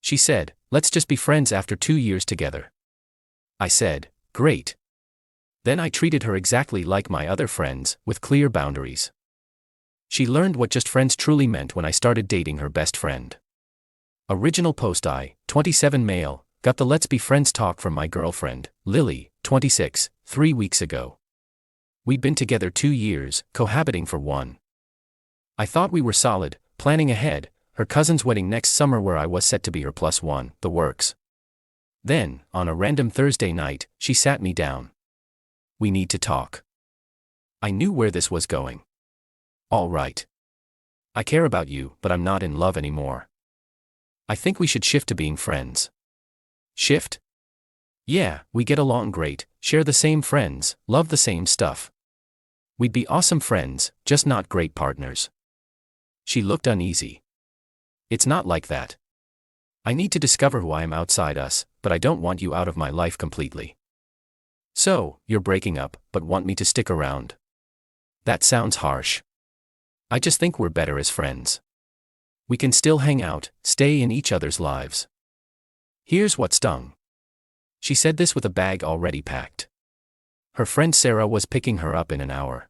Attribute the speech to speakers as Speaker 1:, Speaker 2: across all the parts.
Speaker 1: She said, let's just be friends after 2 years together. I said, great. Then I treated her exactly like my other friends, with clear boundaries. She learned what just friends truly meant when I started dating her best friend. Original post: I, 27 male, got the let's be friends talk from my girlfriend, Lily, 26, 3 weeks ago. We'd been together 2 years, cohabiting for 1. I thought we were solid, planning ahead, her cousin's wedding next summer where I was set to be her +1, the works. Then, on a random Thursday night, she sat me down. We need to talk. I knew where this was going. All right. I care about you, but I'm not in love anymore. I think we should shift to being friends. Shift? Yeah, we get along great, share the same friends, love the same stuff. We'd be awesome friends, just not great partners. She looked uneasy. It's not like that. I need to discover why I'm outside us, but I don't want you out of my life completely. So, you're breaking up, but want me to stick around? That sounds harsh. I just think we're better as friends. We can still hang out, stay in each other's lives. Here's what stung. She said this with a bag already packed. Her friend Sarah was picking her up in an hour.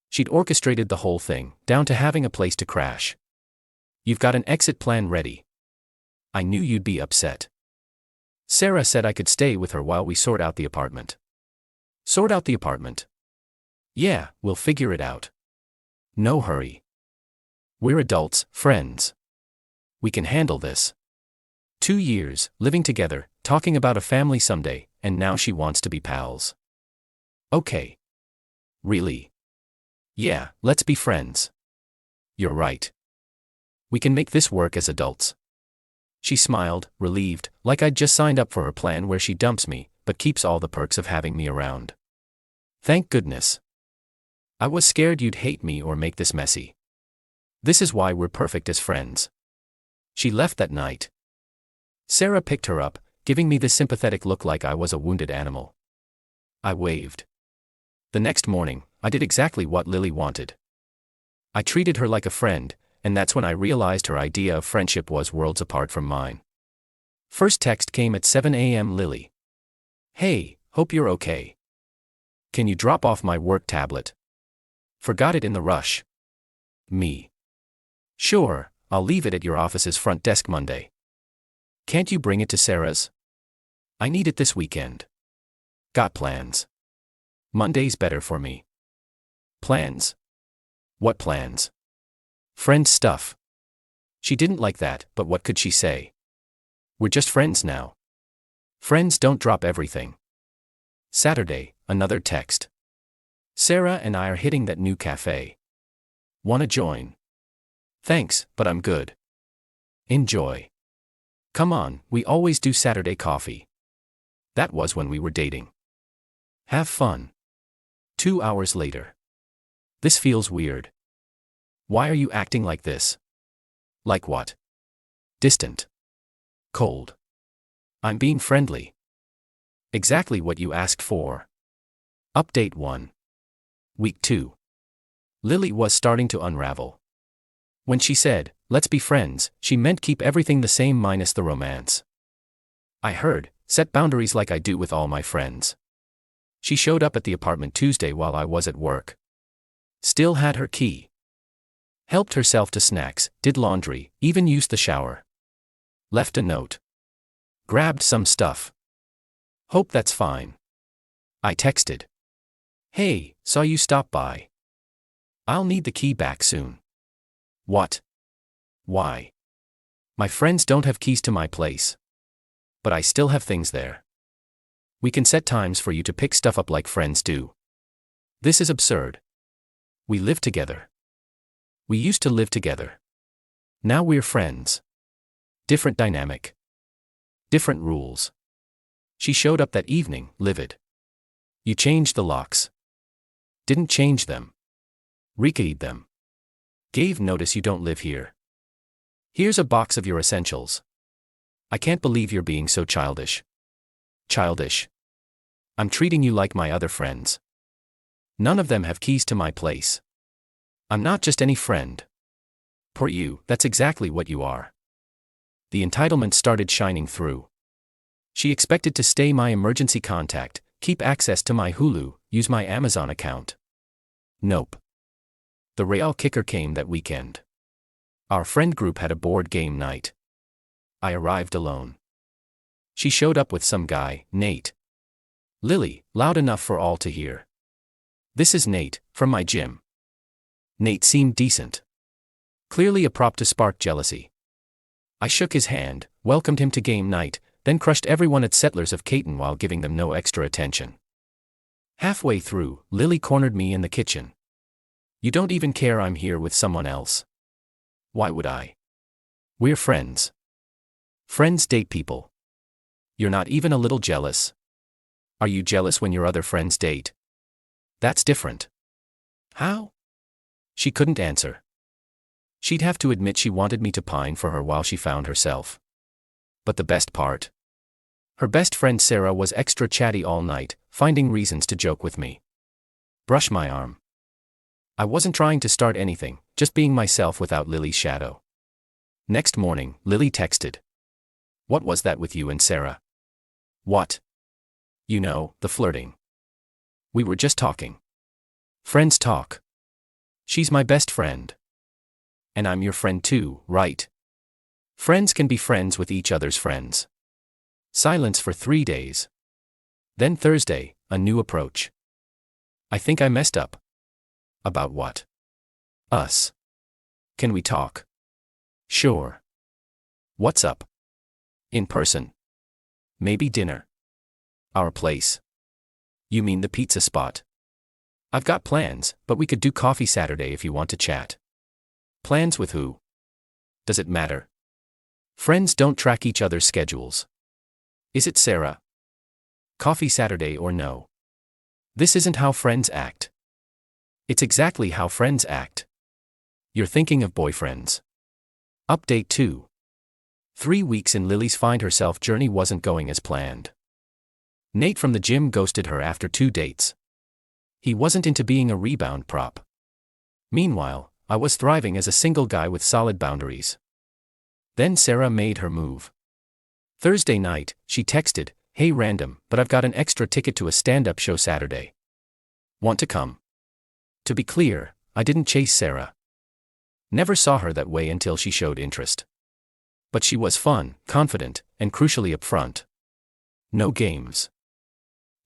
Speaker 1: She'd orchestrated the whole thing, down to having a place to crash. You've got an exit plan ready. I knew you'd be upset. Sarah said I could stay with her while we sort out the apartment. Sort out the apartment? Yeah, we'll figure it out. No hurry. We're adults, friends. We can handle this. 2 years, living together, talking about a family someday, and now she wants to be pals. Okay. Really? Yeah, let's be friends. You're right. We can make this work as adults. She smiled, relieved, like I'd just signed up for her plan where she dumps me, but keeps all the perks of having me around. Thank goodness. I was scared you'd hate me or make this messy. This is why we're perfect as friends. She left that night. Sarah picked her up, giving me this sympathetic look like I was a wounded animal. I waved. The next morning, I did exactly what Lily wanted. I treated her like a friend, and that's when I realized her idea of friendship was worlds apart from mine. First text came at 7 a.m. Lily. Hey, hope you're okay. Can you drop off my work tablet? Forgot it in the rush. Me. Sure, I'll leave it at your office's front desk Monday. Can't you bring it to Sarah's? I need it this weekend. Got plans. Monday's better for me. Plans? What plans? Friend stuff. She didn't like that, but what could she say? We're just friends now. Friends don't drop everything. Saturday, another text. Sarah and I are hitting that new cafe. Wanna join? Thanks, but I'm good. Enjoy. Come on, we always do Saturday coffee. That was when we were dating. Have fun. 2 hours later. This feels weird. Why are you acting like this? Like what? Distant. Cold. I'm being friendly. Exactly what you asked for. Update 1. Week 2. Lily was starting to unravel. When she said, let's be friends, she meant keep everything the same minus the romance. I heard, set boundaries like I do with all my friends. She showed up at the apartment Tuesday while I was at work. Still had her key. Helped herself to snacks, did laundry, even used the shower. Left a note. Grabbed some stuff. Hope that's fine. I texted. Hey, saw you stop by. I'll need the key back soon. What? Why? My friends don't have keys to my place. But I still have things there. We can set times for you to pick stuff up like friends do. This is absurd. We live together. We used to live together. Now we're friends. Different dynamic. Different rules. She showed up that evening, livid. You changed the locks. Didn't change them. Rekeyed them. Gave notice you don't live here. Here's a box of your essentials. I can't believe you're being so childish. Childish. I'm treating you like my other friends. None of them have keys to my place. I'm not just any friend. Poor you, that's exactly what you are. The entitlement started shining through. She expected to stay my emergency contact, keep access to my Hulu, use my Amazon account. Nope. The real kicker came that weekend. Our friend group had a board game night. I arrived alone. She showed up with some guy, Nate. Lily, loud enough for all to hear. "This is Nate, from my gym." Nate seemed decent. Clearly a prop to spark jealousy. I shook his hand, welcomed him to game night, then crushed everyone at Settlers of Catan while giving them no extra attention. Halfway through, Lily cornered me in the kitchen. "You don't even care I'm here with someone else." "Why would I? We're friends." Friends date people. You're not even a little jealous. Are you jealous when your other friends date? That's different. How? She couldn't answer. She'd have to admit she wanted me to pine for her while she found herself. But the best part? Her best friend Sarah was extra chatty all night, finding reasons to joke with me. Brush my arm. I wasn't trying to start anything, just being myself without Lily's shadow. Next morning, Lily texted. "What was that with you and Sarah?" "What?" "You know, the flirting." "We were just talking." Friends talk. She's my best friend. And I'm your friend too, right? Friends can be friends with each other's friends. Silence for 3 days. Then Thursday, a new approach. "I think I messed up." "About what?" "Us. Can we talk?" "Sure." "What's up?" "In person. Maybe dinner." "Our place." "You mean the pizza spot?" "I've got plans, but we could do coffee Saturday if you want to chat." "Plans with who?" "Does it matter?" Friends don't track each other's schedules. "Is it Sarah?" "Coffee Saturday or no?" This isn't how friends act. It's exactly how friends act. You're thinking of boyfriends. Update 2. 3 weeks in Lily's find herself journey wasn't going as planned. Nate from the gym ghosted her after 2 dates. He wasn't into being a rebound prop. Meanwhile, I was thriving as a single guy with solid boundaries. Then Sarah made her move. Thursday night, she texted, "Hey random, but I've got an extra ticket to a stand-up show Saturday. Want to come?" To be clear, I didn't chase Sarah. Never saw her that way until she showed interest. But she was fun, confident, and crucially upfront. No games.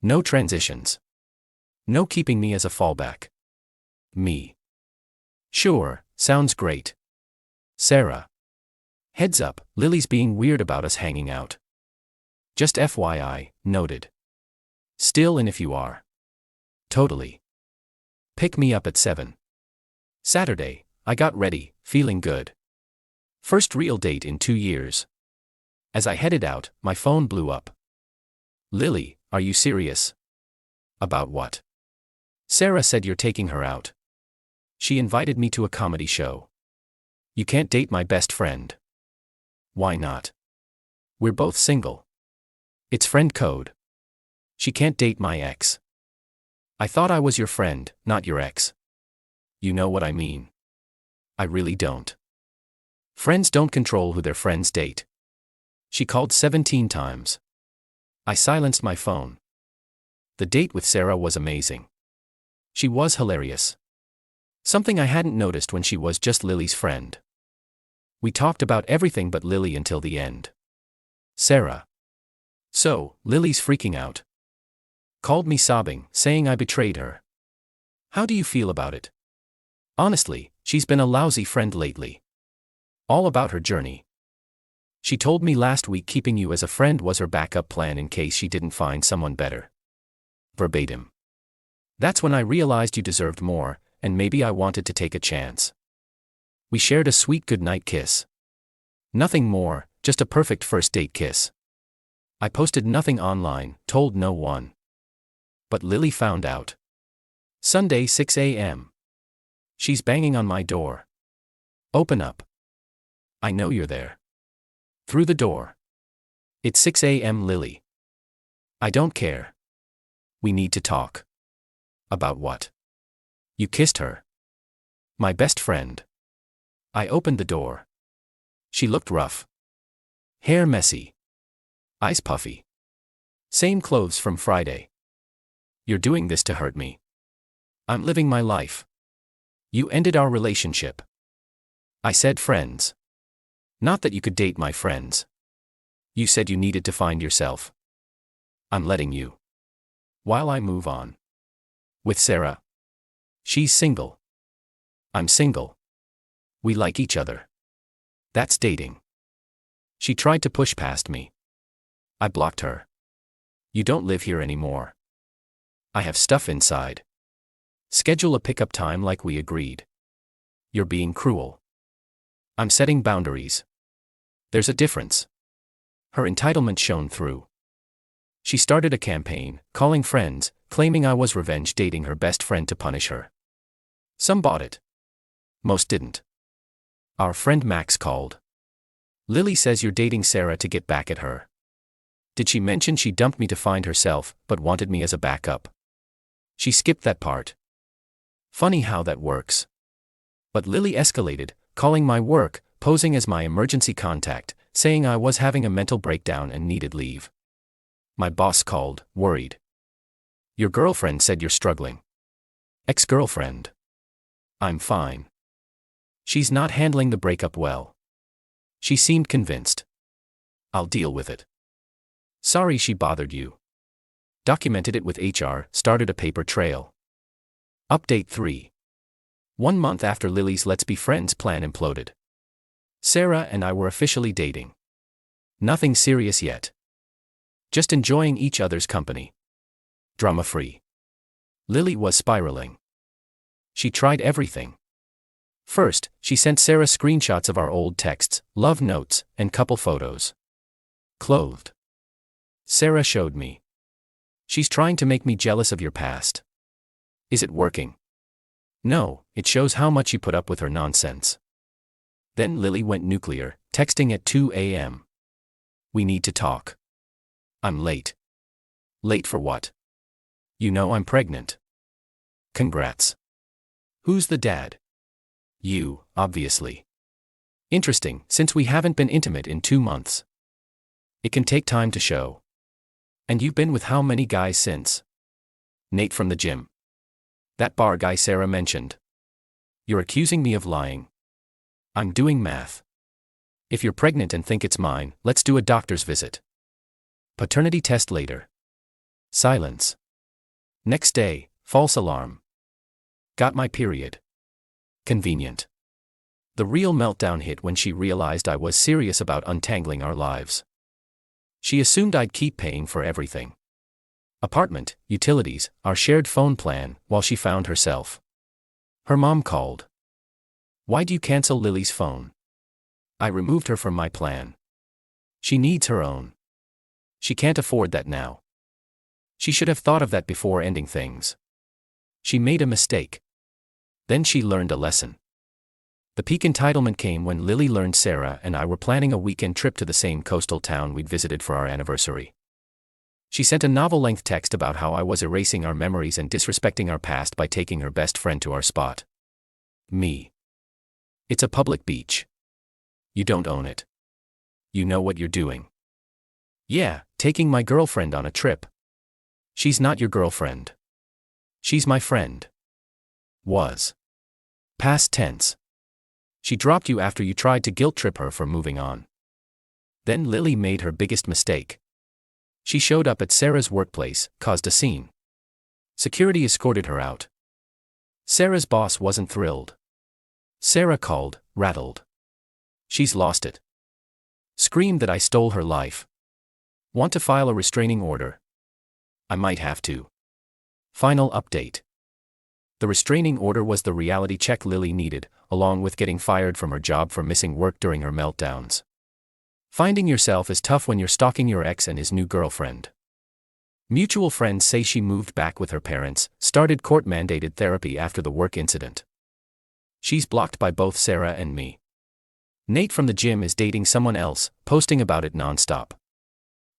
Speaker 1: No transitions. No keeping me as a fallback. Me. "Sure, sounds great. Sarah. Heads up, Lily's being weird about us hanging out. Just FYI, noted. Still in if you are." "Totally. Pick me up at 7. Saturday, I got ready, feeling good. First real date in 2 years. As I headed out, my phone blew up. "Lily, are you serious?" "About what?" "Sarah said you're taking her out. She invited me to a comedy show." "You can't date my best friend." "Why not?" "We're both single. It's friend code. She can't date my ex." "I thought I was your friend, not your ex." "You know what I mean." "I really don't." Friends don't control who their friends date. She called 17 times. I silenced my phone. The date with Sarah was amazing. She was hilarious. Something I hadn't noticed when she was just Lily's friend. We talked about everything but Lily until the end. Sarah. So, Lily's freaking out. Called me sobbing, saying I betrayed her. How do you feel about it? Honestly, she's been a lousy friend lately. All about her journey. She told me last week keeping you as a friend was her backup plan in case she didn't find someone better. Verbatim. That's when I realized you deserved more, and maybe I wanted to take a chance. We shared a sweet goodnight kiss. Nothing more, just a perfect first date kiss. I posted nothing online, told no one. But Lily found out. Sunday 6 a.m. She's banging on my door. Open up. I know you're there. Through the door. It's 6 a.m. Lily. I don't care. We need to talk. About what? You kissed her. My best friend. I opened the door. She looked rough. Hair messy. Eyes puffy. Same clothes from Friday. You're doing this to hurt me. I'm living my life. You ended our relationship. I said friends. Not that you could date my friends. You said you needed to find yourself. I'm letting you. While I move on. With Sarah. She's single. I'm single. We like each other. That's dating. She tried to push past me. I blocked her. You don't live here anymore. I have stuff inside. Schedule a pickup time like we agreed. You're being cruel. I'm setting boundaries. There's a difference. Her entitlement shone through. She started a campaign, calling friends, claiming I was revenge dating her best friend to punish her. Some bought it. Most didn't. Our friend Max called. Lily says you're dating Sarah to get back at her. Did she mention she dumped me to find herself, but wanted me as a backup? She skipped that part. Funny how that works. But Lily escalated, calling my work, posing as my emergency contact, saying I was having a mental breakdown and needed leave. My boss called, worried. Your girlfriend said you're struggling. Ex-girlfriend. I'm fine. She's not handling the breakup well. She seemed convinced. I'll deal with it. Sorry she bothered you. Documented it with HR, started a paper trail. Update 3. 1 month after Lily's Let's Be Friends plan imploded. Sarah and I were officially dating. Nothing serious yet. Just enjoying each other's company. Drama-free. Lily was spiraling. She tried everything. First, she sent Sarah screenshots of our old texts, love notes, and couple photos. Clothed. Sarah showed me. She's trying to make me jealous of your past. Is it working? No, it shows how much you put up with her nonsense. Then Lily went nuclear, texting at 2 a.m. We need to talk. I'm late. Late for what? You know I'm pregnant. Congrats. Who's the dad? You, obviously. Interesting, since we haven't been intimate in 2 months. It can take time to show. And you've been with how many guys since? Nate from the gym. That bar guy Sarah mentioned. You're accusing me of lying. I'm doing math. If you're pregnant and think it's mine, let's do a doctor's visit. Paternity test later. Silence. Next day, false alarm. Got my period. Convenient. The real meltdown hit when she realized I was serious about untangling our lives. She assumed I'd keep paying for everything. Apartment, utilities, our shared phone plan, while she found herself. Her mom called. Why'd you cancel Lily's phone? I removed her from my plan. She needs her own. She can't afford that now. She should have thought of that before ending things. She made a mistake. Then she learned a lesson. The peak entitlement came when Lily learned Sarah and I were planning a weekend trip to the same coastal town we'd visited for our anniversary. She sent a novel-length text about how I was erasing our memories and disrespecting our past by taking her best friend to our spot. Me. It's a public beach. You don't own it. You know what you're doing. Yeah, taking my girlfriend on a trip. She's not your girlfriend. She's my friend. Was. Past tense. She dropped you after you tried to guilt-trip her for moving on. Then Lily made her biggest mistake. She showed up at Sarah's workplace, caused a scene. Security escorted her out. Sarah's boss wasn't thrilled. Sarah called, rattled. She's lost it. Screamed that I stole her life. Want to file a restraining order? I might have to. Final update. The restraining order was the reality check Lily needed, along with getting fired from her job for missing work during her meltdowns. Finding yourself is tough when you're stalking your ex and his new girlfriend. Mutual friends say she moved back with her parents, started court-mandated therapy after the work incident. She's blocked by both Sarah and me. Nate from the gym is dating someone else, posting about it nonstop.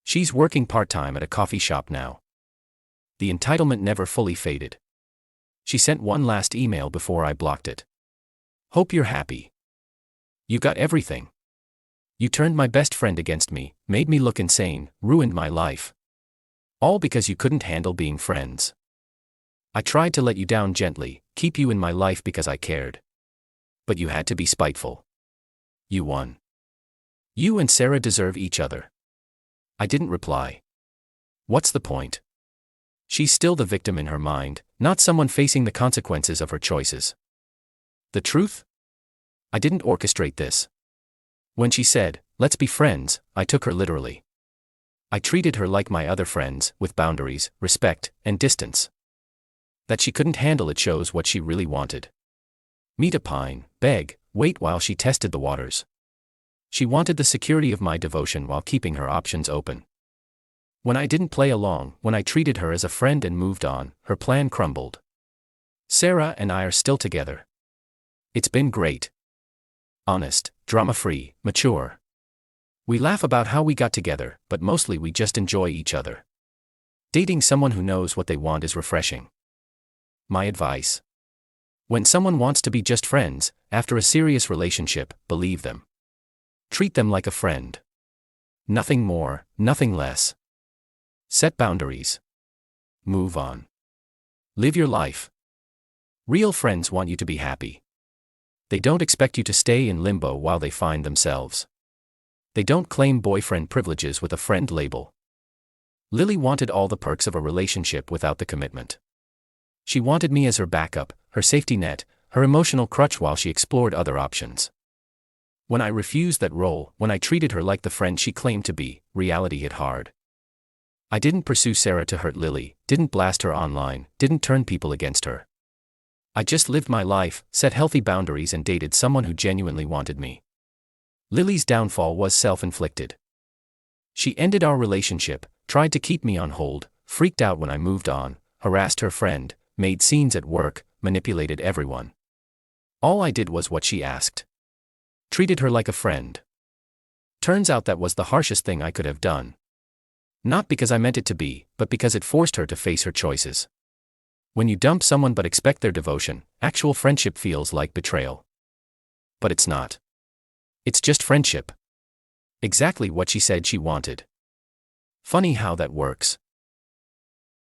Speaker 1: She's working part-time at a coffee shop now. The entitlement never fully faded. She sent one last email before I blocked it. Hope you're happy. You got everything. You turned my best friend against me, made me look insane, ruined my life. All because you couldn't handle being friends. I tried to let you down gently, keep you in my life because I cared. But you had to be spiteful. You won. You and Sarah deserve each other. I didn't reply. What's the point? She's still the victim in her mind, not someone facing the consequences of her choices. The truth? I didn't orchestrate this. When she said, "Let's be friends," I took her literally. I treated her like my other friends, with boundaries, respect, and distance. That she couldn't handle it shows what she really wanted. Me to pine, beg, wait while she tested the waters. She wanted the security of my devotion while keeping her options open. When I didn't play along, when I treated her as a friend and moved on, her plan crumbled. Sarah and I are still together. It's been great. Honest, drama-free, mature. We laugh about how we got together, but mostly we just enjoy each other. Dating someone who knows what they want is refreshing. My advice: when someone wants to be just friends, after a serious relationship, believe them. Treat them like a friend. Nothing more, nothing less. Set boundaries. Move on. Live your life. Real friends want you to be happy. They don't expect you to stay in limbo while they find themselves. They don't claim boyfriend privileges with a friend label. Lily wanted all the perks of a relationship without the commitment. She wanted me as her backup, her safety net, her emotional crutch while she explored other options. When I refused that role, when I treated her like the friend she claimed to be, reality hit hard. I didn't pursue Sarah to hurt Lily, didn't blast her online, didn't turn people against her. I just lived my life, set healthy boundaries and dated someone who genuinely wanted me. Lily's downfall was self-inflicted. She ended our relationship, tried to keep me on hold, freaked out when I moved on, harassed her friend, made scenes at work, manipulated everyone. All I did was what she asked. Treated her like a friend. Turns out that was the harshest thing I could have done. Not because I meant it to be, but because it forced her to face her choices. When you dump someone but expect their devotion, actual friendship feels like betrayal. But it's not. It's just friendship. Exactly what she said she wanted. Funny how that works.